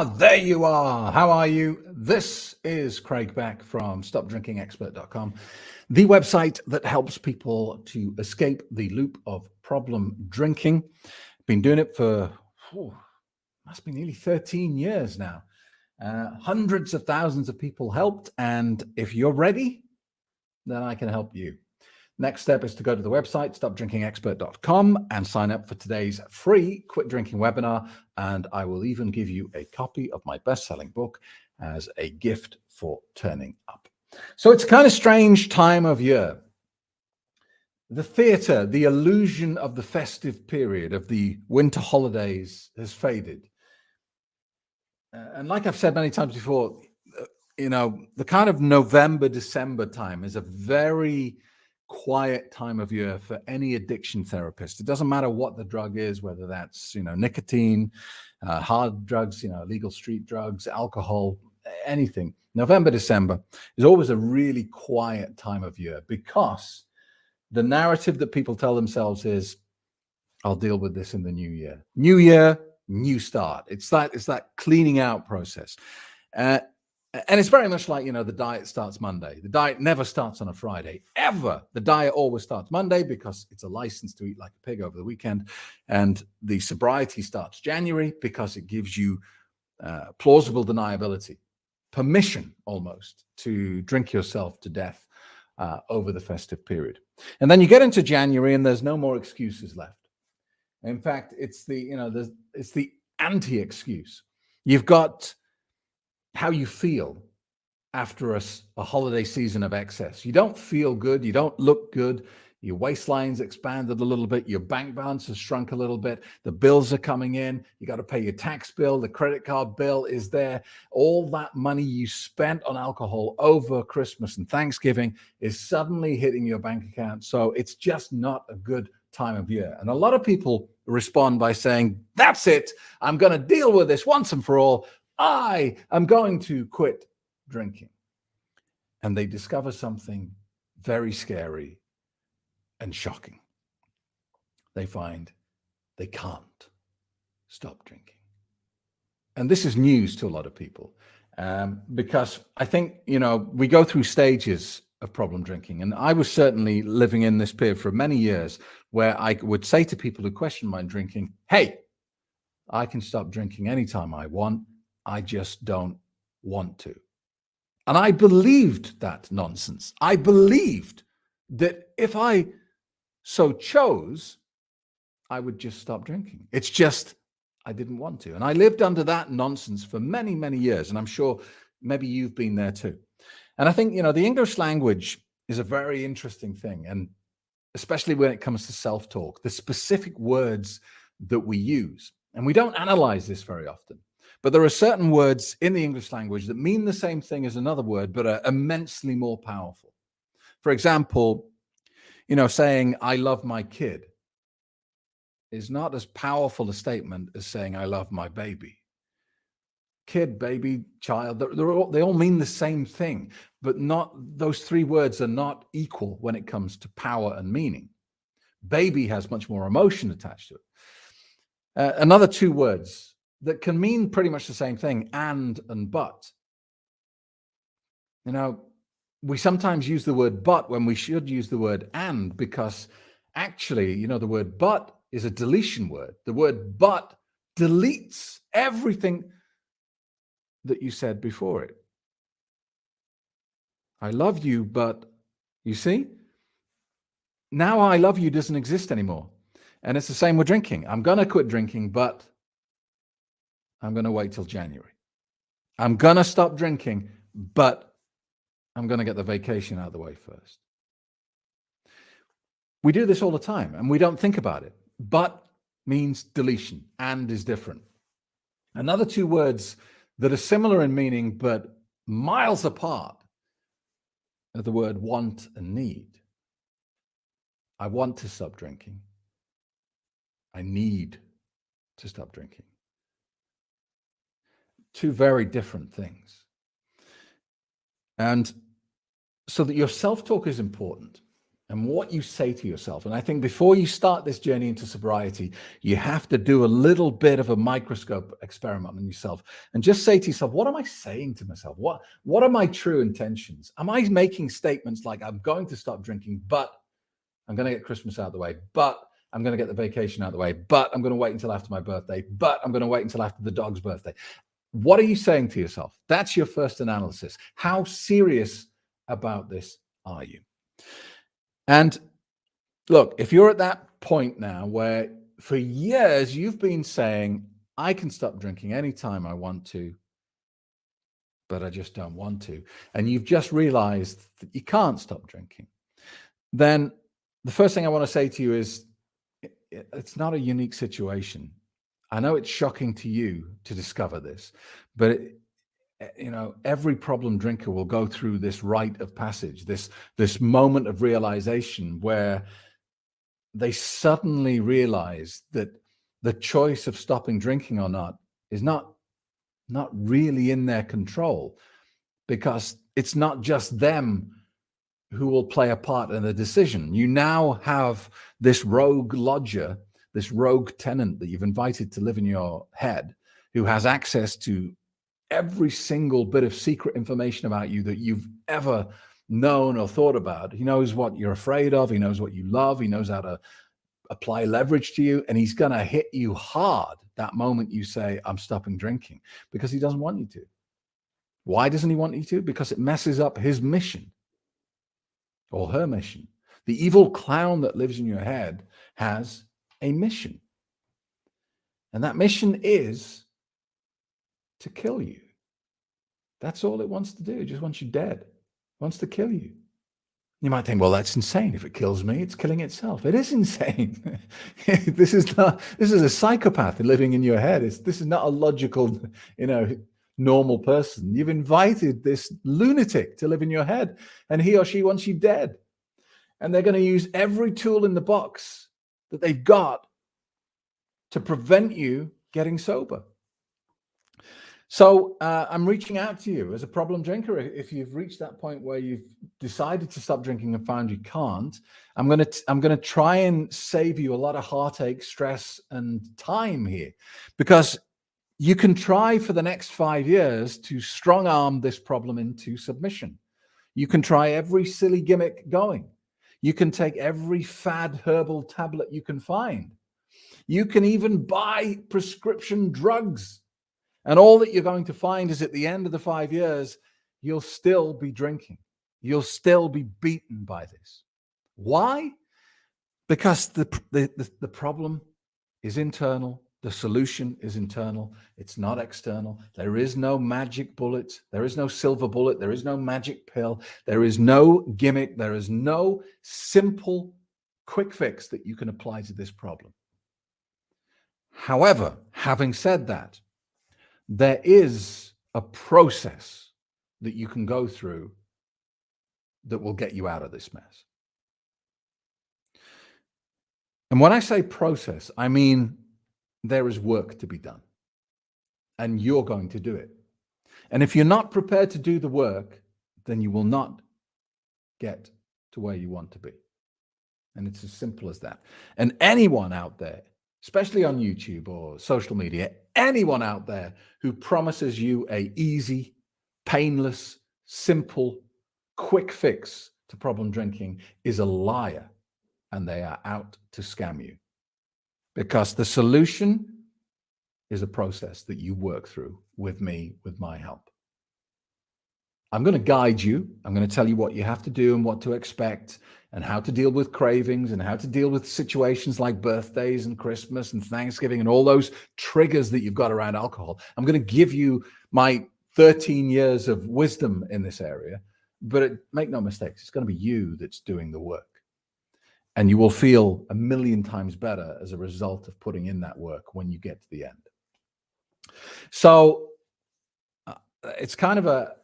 There you are. How are you? This is Craig Beck from StopDrinkingExpert.com, the website that helps people to escape the loop of problem drinking. Been doing it for, must be nearly 13 years now. Hundreds of thousands of people helped. And if you're ready, then I can help you. Next step is to go to the website, stopdrinkingexpert.com, and sign up for today's free quit drinking webinar. And I will even give you a copy of my best-selling book as a gift for turning up. So it's a kind of strange time of year. The theater, the illusion of the festive period, of the winter holidays has faded. And like I've said many times before, the kind of November, December time is a very quiet time of year for any addiction therapist. It doesn't matter what the drug is, whether that's, nicotine, hard drugs, illegal street drugs, alcohol, anything. November, December is always a really quiet time of year because the narrative that people tell themselves is, I'll deal with this in the new year. New year, new start. It's that cleaning out process. And it's very much like, the diet starts Monday. The diet never starts on a Friday, ever. The diet always starts Monday because it's a license to eat like a pig over the weekend. And the sobriety starts January because it gives you plausible deniability, permission almost to drink yourself to death over the festive period. And then you get into January and there's no more excuses left. In fact, it's the anti-excuse. You've got how you feel after a holiday season of excess. You don't feel good. You don't look good. Your waistline's expanded a little bit. Your bank balance has shrunk a little bit. The bills are coming in. You got to pay your tax bill. The credit card bill is there. All that money you spent on alcohol over Christmas and Thanksgiving is suddenly hitting your bank account. So it's just not a good time of year. And a lot of people respond by saying, that's it. I'm going to deal with this once and for all. I am going to quit drinking. And they discover something very scary and shocking. They find they can't stop drinking. And this is news to a lot of people because I think, we go through stages of problem drinking. And I was certainly living in this period for many years where I would say to people who question my drinking, hey, I can stop drinking anytime I want. I just don't want to. And I believed that nonsense. I believed that if I so chose, I would just stop drinking. It's just, I didn't want to. And I lived under that nonsense for many, many years. And I'm sure maybe you've been there too. And I think, the English language is a very interesting thing. And especially when it comes to self-talk, the specific words that we use. And we don't analyze this very often. But there are certain words in the English language that mean the same thing as another word, but are immensely more powerful. For example, saying, I love my kid is not as powerful a statement as saying, I love my baby. Kid, baby, child, they all mean the same thing, but those three words are not equal when it comes to power and meaning. Baby has much more emotion attached to it. Another two words that can mean pretty much the same thing, and but. We sometimes use the word but when we should use the word and, because actually, the word but is a deletion word. The word but deletes everything that you said before it. I love you, but you see, now I love you doesn't exist anymore. And it's the same with drinking. I'm going to quit drinking, but I'm going to wait till January. I'm going to stop drinking, but I'm going to get the vacation out of the way first. We do this all the time and we don't think about it. But means deletion, and is different. Another two words that are similar in meaning, but miles apart, are the word want and need. I want to stop drinking. I need to stop drinking. Two very different things. And so that your self-talk is important. and what you say to yourself. And I think before you start this journey into sobriety, you have to do a little bit of a microscope experiment on yourself and just say to yourself, what am I saying to myself? What are my true intentions? Am I making statements like, I'm going to stop drinking, but I'm going to get Christmas out of the way, but I'm going to get the vacation out of the way, but I'm going to wait until after my birthday, but I'm going to wait until after the dog's birthday? What are you saying to yourself? That's your first analysis. How serious about this are you? And look, if you're at that point now where for years you've been saying, I can stop drinking anytime I want to, but I just don't want to, and you've just realized that you can't stop drinking, then the first thing I want to say to you is it's not a unique situation. I know it's shocking to you to discover this, but every problem drinker will go through this rite of passage, this moment of realization where they suddenly realize that the choice of stopping drinking or not is not really in their control, because it's not just them who will play a part in the decision. You now have this rogue lodger, this rogue tenant that you've invited to live in your head, who has access to every single bit of secret information about you that you've ever known or thought about. He knows what you're afraid of. He knows what you love. He knows how to apply leverage to you. And he's going to hit you hard that moment you say, I'm stopping drinking, because he doesn't want you to. Why doesn't he want you to? Because it messes up his mission or her mission. The evil clown that lives in your head has a mission. And that mission is to kill you. That's all it wants to do. It just wants you dead. It wants to kill you. You might think, well, that's insane. If it kills me, it's killing itself. It is insane. This is a psychopath living in your head. This is not a logical, normal person. You've invited this lunatic to live in your head, and he or she wants you dead. And they're going to use every tool in the box that they've got to prevent you getting sober. So I'm reaching out to you as a problem drinker. If you've reached that point where you've decided to stop drinking and found you can't, I'm going to try and save you a lot of heartache, stress, and time here, because you can try for the next 5 years to strong arm this problem into submission. You can try every silly gimmick going. You can take every fad herbal tablet you can find. You can even buy prescription drugs. And all that you're going to find is at the end of the 5 years, you'll still be drinking. You'll still be beaten by this. Why? Because the problem is internal. The solution is internal. It's not external. There is no magic bullet. There is no silver bullet. There is no magic pill. There is no gimmick. There is no simple quick fix that you can apply to this problem. However, having said that, there is a process that you can go through that will get you out of this mess. And when I say process, I mean there is work to be done, and you're going to do it. And if you're not prepared to do the work, then you will not get to where you want to be. And it's as simple as that. And anyone out there, especially on YouTube or social media, anyone out there who promises you a easy, painless, simple, quick fix to problem drinking is a liar, and they are out to scam you. Because the solution is a process that you work through with me, with my help. I'm going to guide you. I'm going to tell you what you have to do and what to expect, and how to deal with cravings, and how to deal with situations like birthdays and Christmas and Thanksgiving and all those triggers that you've got around alcohol. I'm going to give you my 13 years of wisdom in this area, but make no mistakes, it's going to be you that's doing the work. And you will feel a million times better as a result of putting in that work when you get to the end. So it's kind of a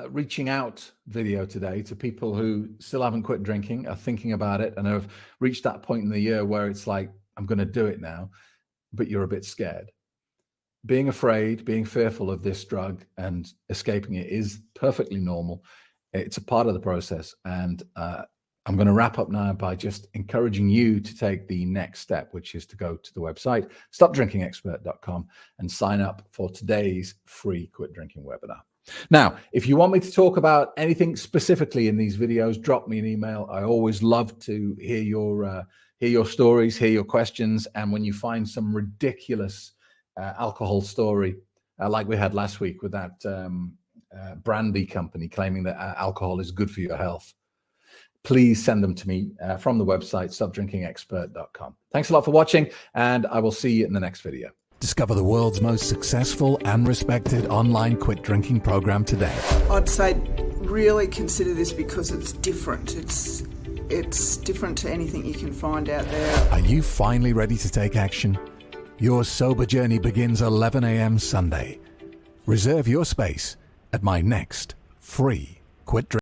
reaching out video today to people who still haven't quit drinking, are thinking about it, and have reached that point in the year where it's like, I'm going to do it now, but you're a bit scared. Being afraid, being fearful of this drug and escaping it is perfectly normal. It's a part of the process. And I'm going to wrap up now by just encouraging you to take the next step, which is to go to the website, stopdrinkingexpert.com, and sign up for today's free Quit Drinking webinar. Now, if you want me to talk about anything specifically in these videos, drop me an email. I always love to hear your stories, hear your questions. And when you find some ridiculous alcohol story, like we had last week with that brandy company claiming that alcohol is good for your health, please send them to me from the website, stopdrinkingexpert.com. Thanks a lot for watching, and I will see you in the next video. Discover the world's most successful and respected online quit drinking program today. I'd say really consider this because it's different. It's different to anything you can find out there. Are you finally ready to take action? Your sober journey begins 11 a.m. Sunday. Reserve your space at my next free Quit Drinking.